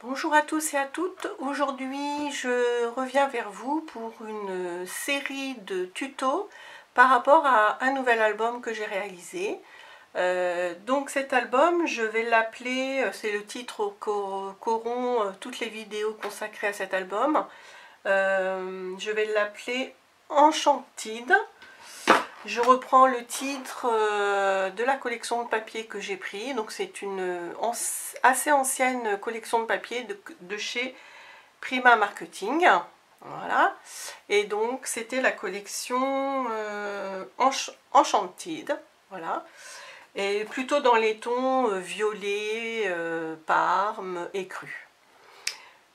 Bonjour à tous et à toutes, aujourd'hui je reviens vers vous pour une série de tutos par rapport à un nouvel album que j'ai réalisé. Donc cet album, je vais l'appeler, c'est le titre qu'auront toutes les vidéos consacrées à cet album, je vais l'appeler Enchanted. Je reprends le titre de la collection de papier que j'ai pris. Donc c'est une assez ancienne collection de papier de chez Prima Marketing. Voilà. Et donc c'était la collection Enchanted. Voilà. Et plutôt dans les tons violet, parme et cru.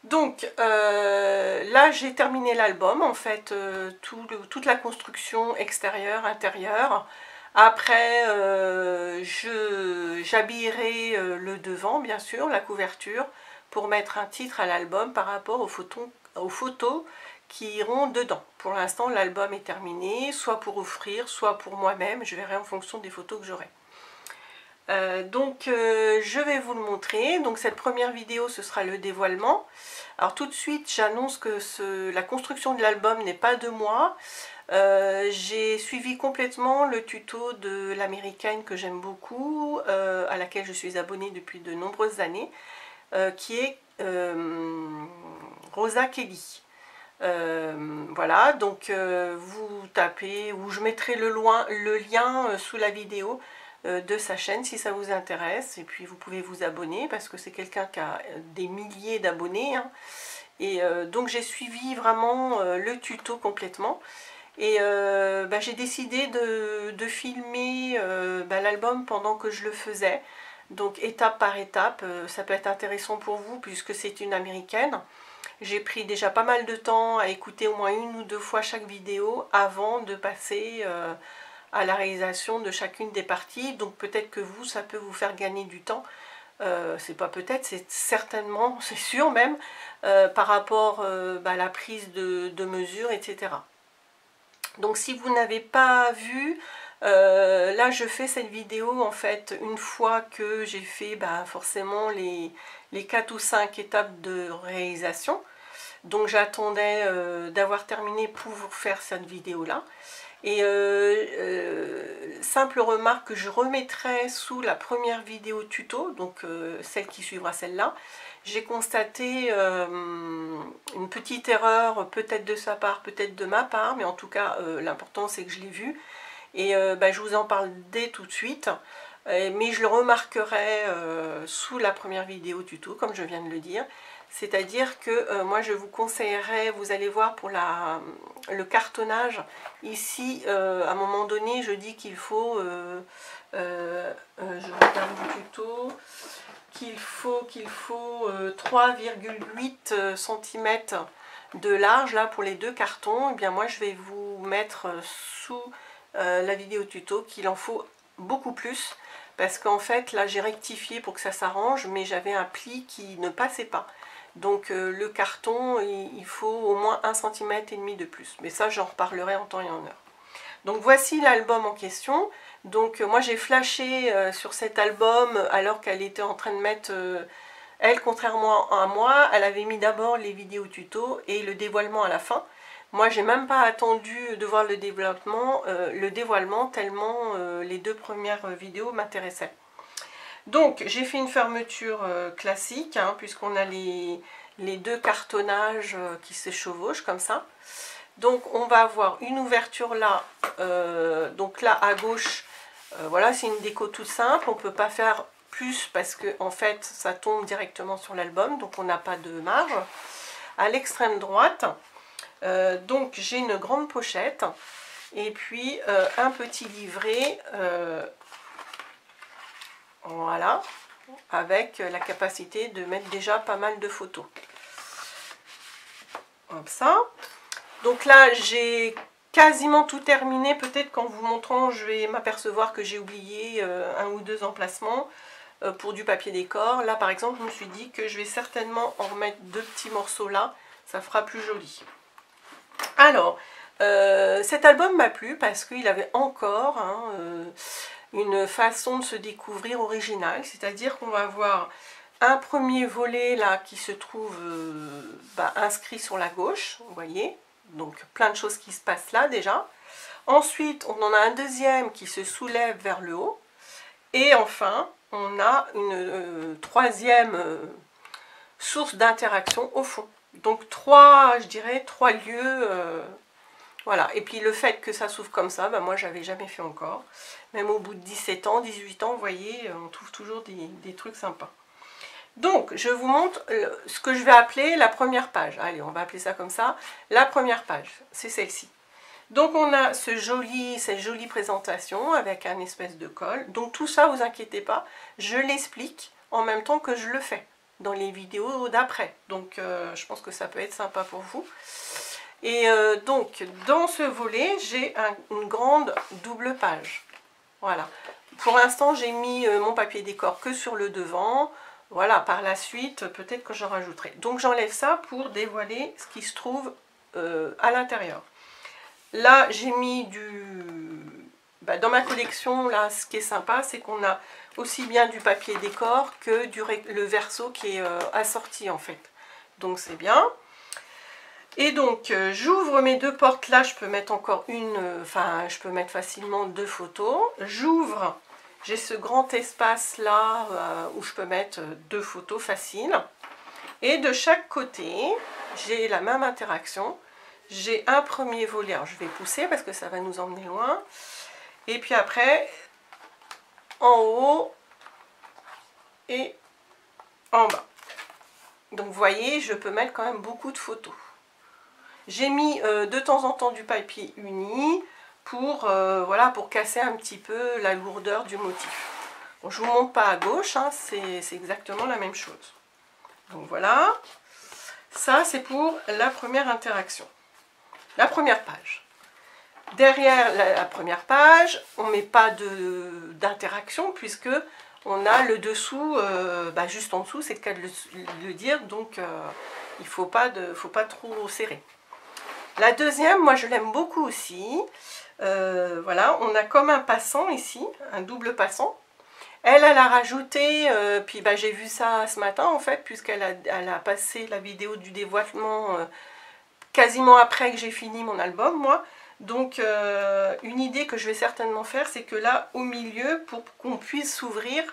Donc là j'ai terminé l'album, en fait toute la construction extérieure, intérieure. Après j'habillerai le devant bien sûr, la couverture, pour mettre un titre à l'album par rapport aux photos qui iront dedans. Pour l'instant l'album est terminé, soit pour offrir, soit pour moi-même, je verrai en fonction des photos que j'aurai. Je vais vous le montrer. Donc cette première vidéo, ce sera le dévoilement. Alors tout de suite j'annonce que la construction de l'album n'est pas de moi. J'ai suivi complètement le tuto de l'américaine que j'aime beaucoup, à laquelle je suis abonnée depuis de nombreuses années, qui est Rosa Kelly. Voilà, donc vous tapez, ou je mettrai le lien sous la vidéo de sa chaîne si ça vous intéresse, et puis vous pouvez vous abonner parce que c'est quelqu'un qui a des milliers d'abonnés, hein. Et donc j'ai suivi vraiment le tuto complètement, et j'ai décidé de filmer l'album pendant que je le faisais, donc étape par étape. Ça peut être intéressant pour vous puisque c'est une américaine. J'ai pris déjà pas mal de temps à écouter au moins une ou deux fois chaque vidéo avant de passer à la réalisation de chacune des parties. Donc peut-être que vous, ça peut vous faire gagner du temps. C'est pas peut-être, c'est certainement, c'est sûr même, par rapport à la prise de mesure, etc. Donc si vous n'avez pas vu, là je fais cette vidéo en fait une fois que j'ai fait forcément les 4 ou 5 étapes de réalisation. Donc j'attendais d'avoir terminé pour vous faire cette vidéo là. Et simple remarque que je remettrai sous la première vidéo tuto, donc celle qui suivra celle-là. J'ai constaté une petite erreur, peut-être de sa part, peut-être de ma part, mais en tout cas l'important c'est que je l'ai vu. Et je vous en parle dès tout de suite. Mais je le remarquerai sous la première vidéo tuto, comme je viens de le dire. C'est-à-dire que moi je vous conseillerais, vous allez voir pour le cartonnage, ici à un moment donné je dis qu'il faut, je regarde du tuto, qu'il faut 3,8 cm de large là pour les deux cartons. Et bien moi je vais vous mettre sous la vidéo tuto qu'il en faut beaucoup plus, parce qu'en fait là j'ai rectifié pour que ça s'arrange, mais j'avais un pli qui ne passait pas. Donc le carton, il faut au moins 1,5 cm de plus. Mais ça, j'en reparlerai en temps et en heure. Donc voici l'album en question. Donc moi, j'ai flashé sur cet album alors qu'elle était en train de mettre... elle, contrairement à moi, elle avait mis d'abord les vidéos tuto et le dévoilement à la fin. Moi, j'ai même pas attendu de voir le dévoilement tellement les deux premières vidéos m'intéressaient. Donc j'ai fait une fermeture classique, hein, puisqu'on a les deux cartonnages qui se chevauchent comme ça. Donc on va avoir une ouverture là, donc là à gauche, voilà, c'est une déco toute simple. On ne peut pas faire plus parce que en fait ça tombe directement sur l'album, donc on n'a pas de marge. À l'extrême droite, donc j'ai une grande pochette et puis un petit livret. Voilà, avec la capacité de mettre déjà pas mal de photos. Comme ça. Donc là, j'ai quasiment tout terminé. Peut-être qu'en vous montrant, je vais m'apercevoir que j'ai oublié un ou deux emplacements pour du papier décor. Là, par exemple, je me suis dit que je vais certainement en remettre deux petits morceaux là. Ça fera plus joli. Alors, cet album m'a plu parce qu'il avait encore... une façon de se découvrir originale, c'est-à-dire qu'on va avoir un premier volet là qui se trouve inscrit sur la gauche, vous voyez, donc plein de choses qui se passent là déjà. Ensuite, on en a un deuxième qui se soulève vers le haut. Et enfin, on a une troisième source d'interaction au fond. Donc je dirais trois lieux. Voilà. Et puis le fait que ça s'ouvre comme ça, moi j'avais jamais fait encore. Même au bout de 17 ans, 18 ans, vous voyez, on trouve toujours des trucs sympas. Donc, je vous montre ce que je vais appeler la première page. Allez, on va appeler ça comme ça. La première page, c'est celle-ci. Donc, on a cette jolie présentation avec un espèce de col. Donc, tout ça, vous inquiétez pas, je l'explique en même temps que je le fais dans les vidéos d'après. Donc, je pense que ça peut être sympa pour vous. Et donc, dans ce volet, j'ai une grande double page. Voilà. Pour l'instant, j'ai mis mon papier décor que sur le devant. Voilà, par la suite, peut-être que j'en rajouterai. Donc, j'enlève ça pour dévoiler ce qui se trouve à l'intérieur. Là, j'ai mis dans ma collection, là, ce qui est sympa, c'est qu'on a aussi bien du papier décor que le verso qui est assorti, en fait. Donc, c'est bien. Et donc, j'ouvre mes deux portes. Là, je peux mettre encore je peux mettre facilement 2 photos. J'ouvre, j'ai ce grand espace là où je peux mettre 2 photos faciles. Et de chaque côté, j'ai la même interaction. J'ai un premier volet. Alors, je vais pousser parce que ça va nous emmener loin. Et puis après, en haut et en bas. Donc, vous voyez, je peux mettre quand même beaucoup de photos. J'ai mis de temps en temps du papier uni pour casser un petit peu la lourdeur du motif. Bon, je ne vous montre pas à gauche, hein, c'est exactement la même chose. Donc voilà, ça c'est pour la première interaction, la première page. Derrière la première page, on ne met pas d'interaction puisque on a le dessous, juste en dessous, c'est le cas de le dire, donc il ne faut pas trop serrer. La deuxième, moi je l'aime beaucoup aussi. Voilà, on a comme un passant ici, un double passant. Elle a rajouté, puis j'ai vu ça ce matin en fait, puisqu'elle a passé la vidéo du dévoilement quasiment après que j'ai fini mon album, moi. Donc une idée que je vais certainement faire, c'est que là, au milieu, pour qu'on puisse s'ouvrir,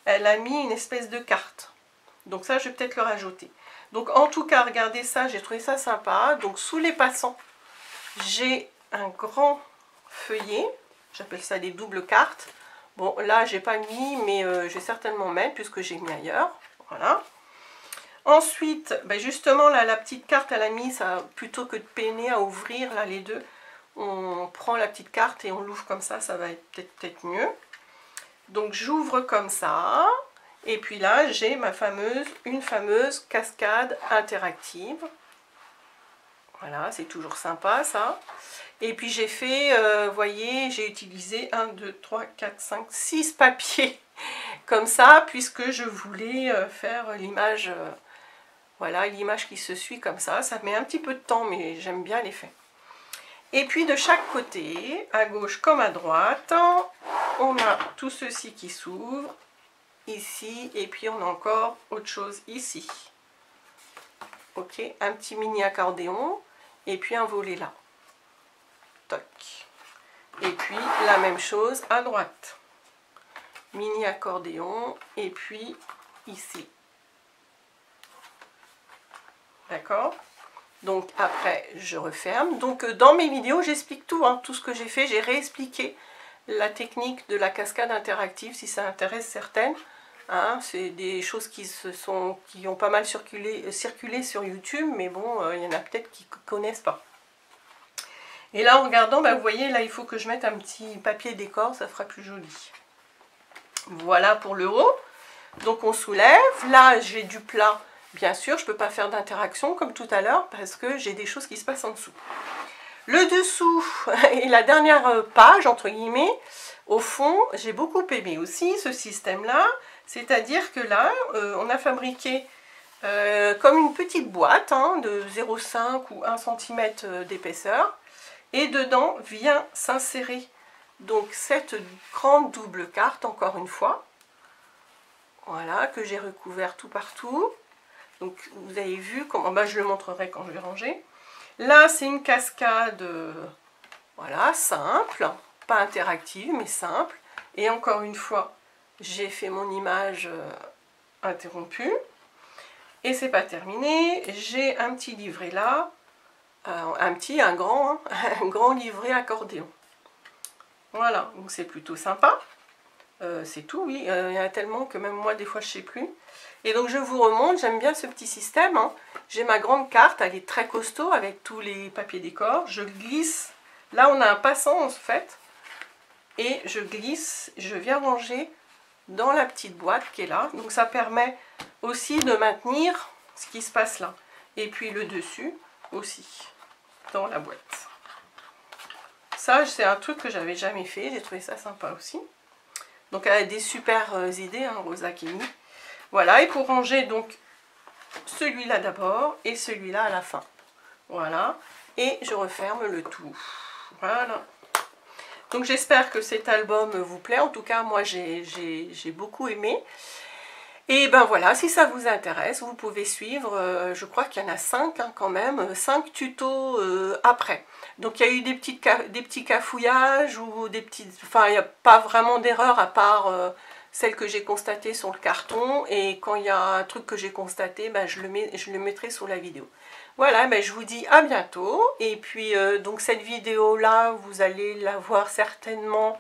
elle a mis une espèce de carte. Donc ça, je vais peut-être le rajouter. Donc en tout cas, regardez ça, j'ai trouvé ça sympa. Donc sous les passants, j'ai un grand feuillet, j'appelle ça des doubles cartes. Bon là, j'ai pas mis, mais je vais certainement mettre puisque j'ai mis ailleurs. Voilà. Ensuite, justement là, la petite carte, elle a mis ça, plutôt que de peiner à ouvrir là les deux, on prend la petite carte et on l'ouvre comme ça va être peut-être mieux. Donc j'ouvre comme ça. Et puis là, j'ai une fameuse cascade interactive. Voilà, c'est toujours sympa ça. Et puis j'ai fait, vous voyez, j'ai utilisé 1, 2, 3, 4, 5, 6 papiers comme ça, puisque je voulais faire l'image, voilà, l'image qui se suit comme ça. Ça met un petit peu de temps, mais j'aime bien l'effet. Et puis de chaque côté, à gauche comme à droite, on a tout ceci qui s'ouvre. Ici, et puis on a encore autre chose ici. Ok, un petit mini accordéon, et puis un volet là. Toc. Et puis la même chose à droite. Mini accordéon, et puis ici. D'accord? Donc après, je referme. Donc dans mes vidéos, j'explique tout, hein, tout ce que j'ai fait. J'ai réexpliqué la technique de la cascade interactive, si ça intéresse certaines. Hein, c'est des choses qui ont pas mal circulé sur YouTube, mais bon, il y en a peut-être qui ne connaissent pas. Et là, en regardant, vous voyez, là, il faut que je mette un petit papier décor, ça fera plus joli. Voilà pour le haut. Donc, on soulève. Là, j'ai du plat. Bien sûr, je ne peux pas faire d'interaction comme tout à l'heure, parce que j'ai des choses qui se passent en dessous. Le dessous et la dernière page, entre guillemets, au fond, j'ai beaucoup aimé aussi ce système-là. C'est-à-dire que là, on a fabriqué comme une petite boîte hein, de 0,5 ou 1 cm d'épaisseur. Et dedans vient s'insérer donc cette grande double carte, encore une fois. Voilà, que j'ai recouvert tout partout. Donc vous avez vu comment, bah, je le montrerai quand je vais ranger. Là c'est une cascade, voilà, simple, pas interactive mais simple. Et encore une fois, j'ai fait mon image interrompue. Et c'est pas terminé, j'ai un petit livret là, un grand, hein, un grand livret accordéon. Voilà, donc c'est plutôt sympa. C'est tout, oui, il y en a tellement que même moi des fois je sais plus. Et donc je vous remonte, j'aime bien ce petit système, hein. J'ai ma grande carte, elle est très costaud avec tous les papiers décor. Je glisse, là on a un passant en fait, et je glisse, je viens ranger dans la petite boîte qui est là. Donc ça permet aussi de maintenir ce qui se passe là. Et puis le dessus aussi, dans la boîte. Ça, c'est un truc que j'avais jamais fait, j'ai trouvé ça sympa aussi. Donc elle a des super idées, hein, Rosa Kelly. Voilà, et pour ranger donc celui-là d'abord et celui-là à la fin. Voilà, et je referme le tout. Voilà. Donc j'espère que cet album vous plaît. En tout cas, moi j'ai beaucoup aimé. Et ben voilà, si ça vous intéresse, vous pouvez suivre, je crois qu'il y en a 5 hein, quand même, 5 tutos après. Donc il y a eu des petits cafouillages ou des petites... Enfin, il n'y a pas vraiment d'erreur à part celle que j'ai constatée sur le carton. Et quand il y a un truc que j'ai constaté, ben, je le mettrai sur la vidéo. Voilà, ben, je vous dis à bientôt. Et puis, donc cette vidéo-là, vous allez la voir certainement,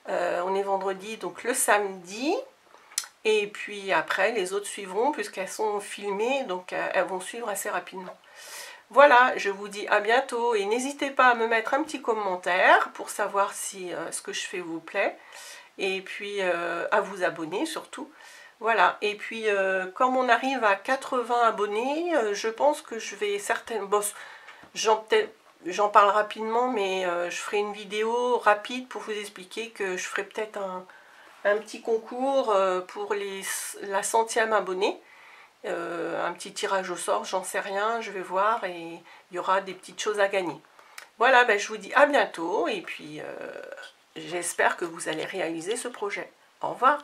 on est vendredi, donc le samedi. Et puis après, les autres suivront puisqu'elles sont filmées, donc elles vont suivre assez rapidement. Voilà, je vous dis à bientôt et n'hésitez pas à me mettre un petit commentaire pour savoir si ce que je fais vous plaît. Et puis à vous abonner surtout. Voilà, et puis comme on arrive à 80 abonnés, je pense que je vais certainement... Bon, j'en parle rapidement, mais je ferai une vidéo rapide pour vous expliquer que je ferai peut-être un petit concours pour la 100e abonnée. Un petit tirage au sort, j'en sais rien, je vais voir et il y aura des petites choses à gagner. Voilà, ben, je vous dis à bientôt et puis j'espère que vous allez réaliser ce projet. Au revoir.